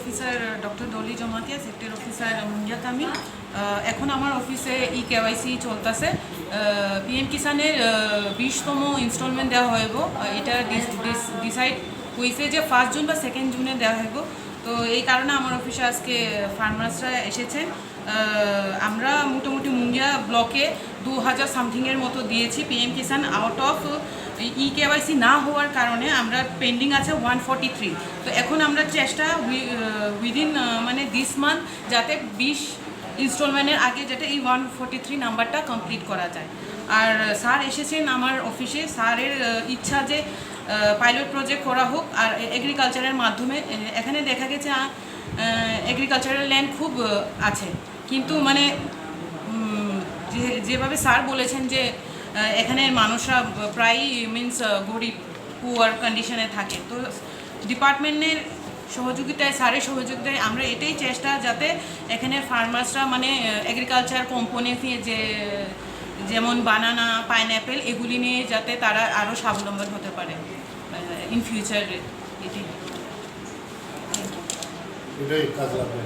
Officer doctor Dolly Jamatia, sector officer Munja Tamil. এখন আমার অফিসে কেওয়াইসি চলতেছে। পিএম কিষানের 20তম ইনস্টলমেন্ট দেওয়া হইব। এটা ডিসাইড হয়েছে যে 1 জুন বা 2 জুনে দেওয়া হইব। তো এই কারণে আমার অফিসে আজকে ফার্মার্সরা এসেছেন। আমরা মোটামুটি মুঞ্জা ব্লকে 2000 সামথিংয়ের মতো দিয়েছি PM Kisan. Out of KYC না হওয়ার কারণে আমরা পেন্ডিং আছে 143। তো এখন আমরা চেষ্টা উইদিন মানে দিস মান্থ যাতে 20 ইনস্টলমেন্টের আগে যাতে এই 143 নাম্বারটা কমপ্লিট করা যায়। আর স্যার এসেছেন আমার অফিসে। স্যারের ইচ্ছা যে পাইলট প্রজেক্ট করা হোক আর এগ্রিকালচারের মাধ্যমে। এখানে দেখা গেছে এগ্রিকালচারাল ল্যান্ড খুব আছে, কিন্তু মানে যেভাবে স্যার বলেছেন যে এখানে মানুষরা প্রায় মিন্স গরিব পুয়ার কন্ডিশনে থাকে। তো ডিপার্টমেন্টের সহযোগিতায়, স্যারের সহযোগিতায় আমরা এটাই চেষ্টা যাতে এখানে ফার্মার্সরা মানে এগ্রিকালচার কোম্পানিতে যেমন বানানা, পাইনঅ্যাপেল এগুলি নিয়ে যাতে তারা আরও স্বাবলম্বন হতে পারে ইন ফিউচারে। এটাই কাজ লাগবে।